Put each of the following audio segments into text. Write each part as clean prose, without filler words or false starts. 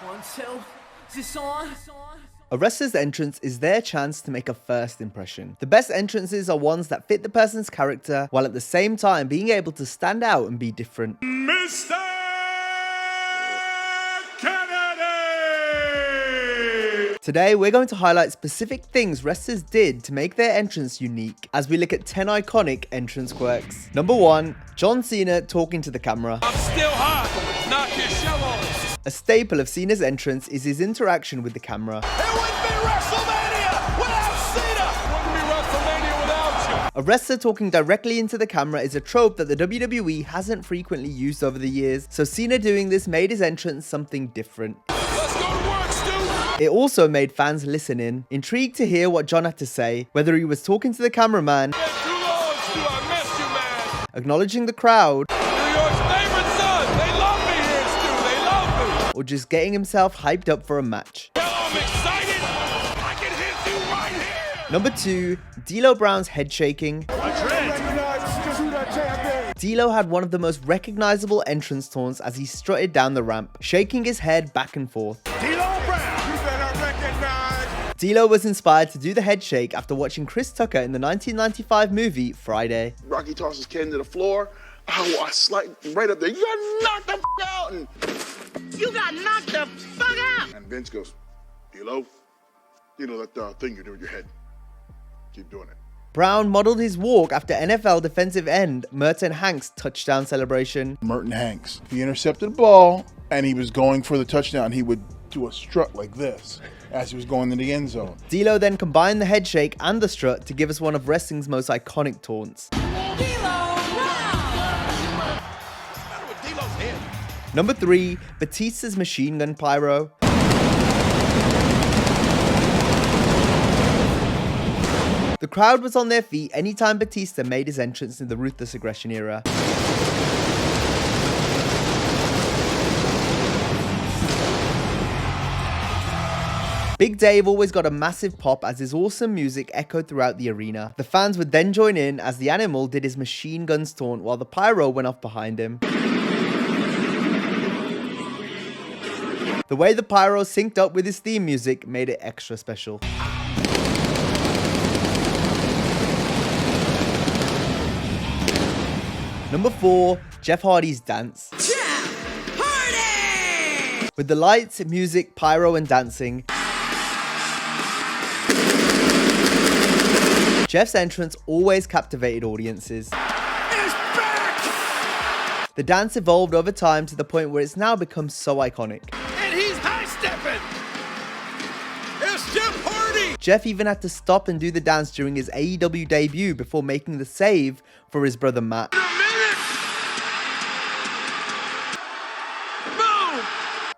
1, 2, is this on? A wrestler's entrance is their chance to make a first impression. The best entrances are ones that fit the person's character, while at the same time being able to stand out and be different. Mr. Kennedy! Today, we're going to highlight specific things wrestlers did to make their entrance unique, as we look at 10 iconic entrance quirks. Number 1, John Cena talking to the camera. I'm still hot. Knock your show on. A staple of Cena's entrance is his interaction with the camera. It wouldn't be WrestleMania without Cena! Wouldn't be WrestleMania without you! A wrestler talking directly into the camera is a trope that the WWE hasn't frequently used over the years, so Cena doing this made his entrance something different. Let's go to work, Stu! It also made fans listen in, intrigued to hear what John had to say, whether he was talking to the cameraman, Too long, Stu. I missed you, man. acknowledging the crowd, New York's favorite son. They love me here, Stu. They love me. or just getting himself hyped up for a match. Well, I'm excited. I can hit you right here. Number 2, D'Lo Brown's head shaking. D'Lo had one of the most recognizable entrance taunts as he strutted down the ramp, shaking his head back and forth. D'Lo Brown. You better recognize. D'Lo was inspired to do the head shake after watching Chris Tucker in the 1995 movie Friday. Rocky tosses Ken to the floor. Oh, I slide right up there. You got knocked the out. And You got knocked the fuck out! And Vince goes, D'Lo, you know that thing you do with your head. Keep doing it. Brown modeled his walk after NFL defensive end Merton Hanks' touchdown celebration. Merton Hanks. He intercepted the ball and he was going for the touchdown. He would do a strut like this as he was going in the end zone. D'Lo then combined the head shake and the strut to give us one of wrestling's most iconic taunts. Number 3, Batista's machine gun pyro. The crowd was on their feet anytime Batista made his entrance in the Ruthless Aggression era. Big Dave always got a massive pop as his awesome music echoed throughout the arena. The fans would then join in as the Animal did his machine guns taunt while the pyro went off behind him. The way the pyro synced up with his theme music made it extra special. Number 4, Jeff Hardy's dance. Jeff Hardy! With the lights, music, pyro and dancing, Jeff's entrance always captivated audiences. It's back! The dance evolved over time to the point where it's now become so iconic. And he's high-stepping! It's Jeff Hardy! Jeff even had to stop and do the dance during his AEW debut before making the save for his brother Matt. Boom!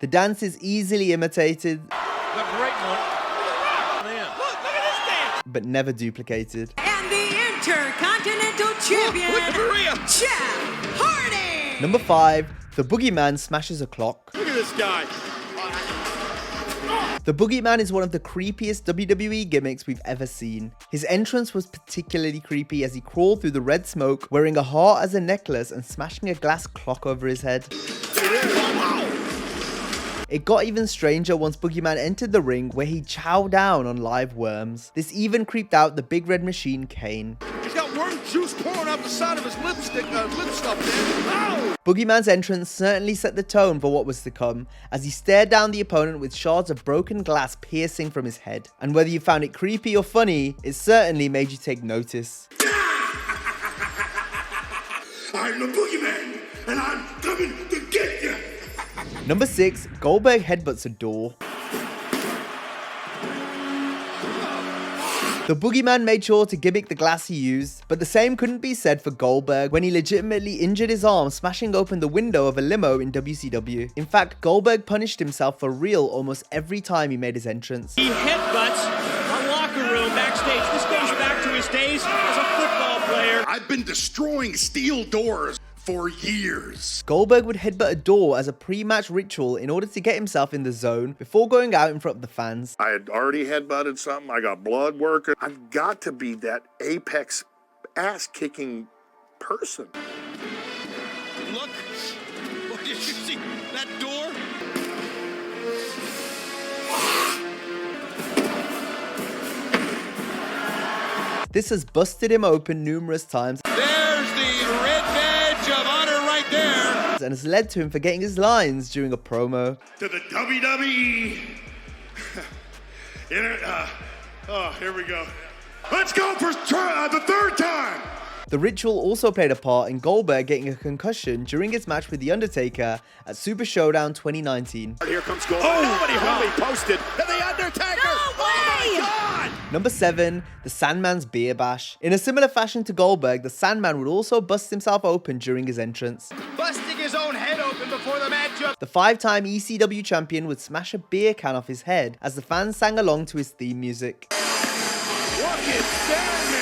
The dance is easily imitated, The great one. Look at this dance! but never duplicated. And the Intercontinental Champion, Look at Maria! Jeff Hardy! Number 5, the Boogeyman smashes a clock. Look at this guy. The Boogeyman is one of the creepiest WWE gimmicks we've ever seen. His entrance was particularly creepy as he crawled through the red smoke, wearing a heart as a necklace and smashing a glass clock over his head. It got even stranger once Boogeyman entered the ring, where he chowed down on live worms. This even creeped out the Big Red Machine, Kane. He's got worm juice pouring out the side of his lipstick, lip stuff, man. Ow! Boogeyman's entrance certainly set the tone for what was to come, as he stared down the opponent with shards of broken glass piercing from his head. And whether you found it creepy or funny, it certainly made you take notice. I'm the Boogeyman, and I'm coming to get you. Number 6, Goldberg headbutts a door. The Boogeyman made sure to gimmick the glass he used, but the same couldn't be said for Goldberg when he legitimately injured his arm smashing open the window of a limo in WCW. In fact, Goldberg punished himself for real almost every time he made his entrance. He headbutts a locker room backstage. This goes back to his days as a football player. I've been destroying steel doors for years. Goldberg would headbutt a door as a pre-match ritual in order to get himself in the zone before going out in front of the fans. I had already headbutted something. I got blood working. I've got to be that apex ass-kicking person. Look. What did you see? That door? This has busted him open numerous times. There's the red badge of honor right there. And has led to him forgetting his lines during a promo. To the WWE. Here we go. Let's go for the third time. The ritual also played a part in Goldberg getting a concussion during his match with The Undertaker at Super Showdown 2019. Here comes Goldberg. Nobody hardly posted. And The Undertaker. No way! Oh my God! Number 7, the Sandman's Beer Bash. In a similar fashion to Goldberg, the Sandman would also bust himself open during his entrance. Busting his own head open before the matchup. The 5-time ECW champion would smash a beer can off his head as the fans sang along to his theme music. Look at Sandman.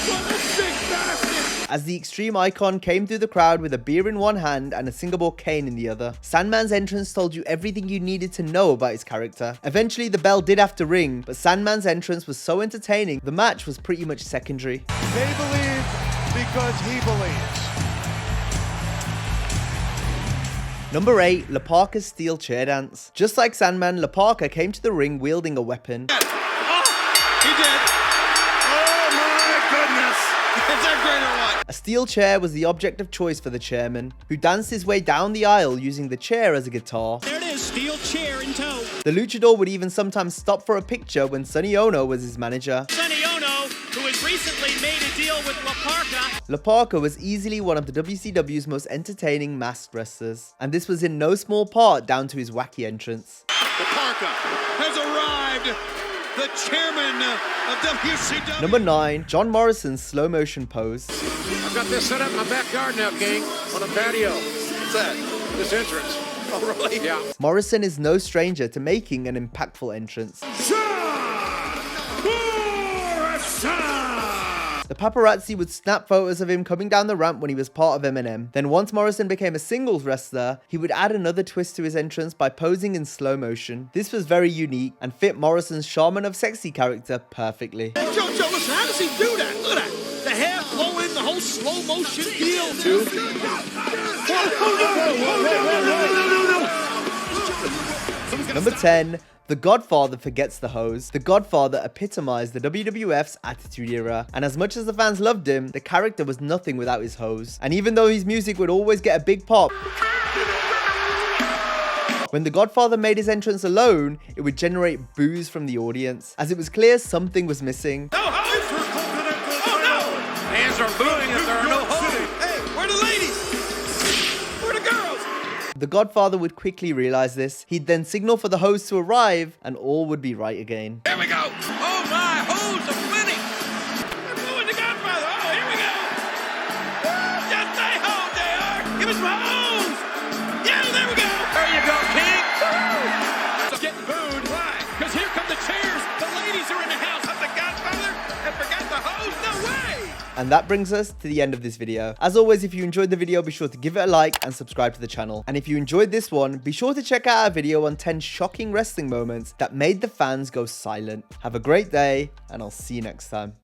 What a sick bastard. As the Extreme Icon came through the crowd with a beer in one hand and a Singapore cane in the other. Sandman's entrance told you everything you needed to know about his character. Eventually the bell did have to ring, but Sandman's entrance was so entertaining, the match was pretty much secondary. They believe because he believes. Number 8, Parka's Steel Chair Dance. Just like Sandman, Parka came to the ring wielding a weapon. He did. Oh my goodness. Is that great or what? A steel chair was the object of choice for the chairman, who danced his way down the aisle using the chair as a guitar. There it is, steel chair in tow. The luchador would even sometimes stop for a picture when Sonny Ono was his manager. Sonny Ono, who has recently made a deal with Parka. Parka was easily one of the WCW's most entertaining masked wrestlers, and this was in no small part down to his wacky entrance. Parka has arrived. The chairman of WCW. Number 9, John Morrison's slow motion pose. I've got this set up in my backyard now, King, on a patio. What's that? This entrance. Oh, really? Yeah. Morrison is no stranger to making an impactful entrance. The paparazzi would snap photos of him coming down the ramp when he was part of Eminem. Then once Morrison became a singles wrestler, he would add another twist to his entrance by posing in slow motion. This was very unique and fit Morrison's Shaman of Sexy character perfectly. Joe, listen, how does he do that? Look at that. The hair flowing, the whole slow motion deal. Number 10, The Godfather Forgets the Hose. The Godfather epitomized the WWF's Attitude Era, and as much as the fans loved him, the character was nothing without his hose. And even though his music would always get a big pop, when the Godfather made his entrance alone, it would generate boos from the audience, as it was clear something was missing. No hose! Oh no! Fans are booing if there are no hoses. Hey, where are the ladies? Where are the girls? The Godfather would quickly realize this. He'd then signal for the hose to arrive, and all would be right again. Here we go! Oh my, hose are plenty! They're booing the Godfather! Oh, here we go! Just stay home, JR! Give us my hose! Yeah, there we go! There you go, King! Woo! Getting booed. Why? Because here come the chairs! The ladies are in the house of the Godfather and forgot the hose? No way! And that brings us to the end of this video. As always, if you enjoyed the video, be sure to give it a like and subscribe to the channel. And if you enjoyed this one, be sure to check out our video on 10 shocking wrestling moments that made the fans go silent. Have a great day, and I'll see you next time.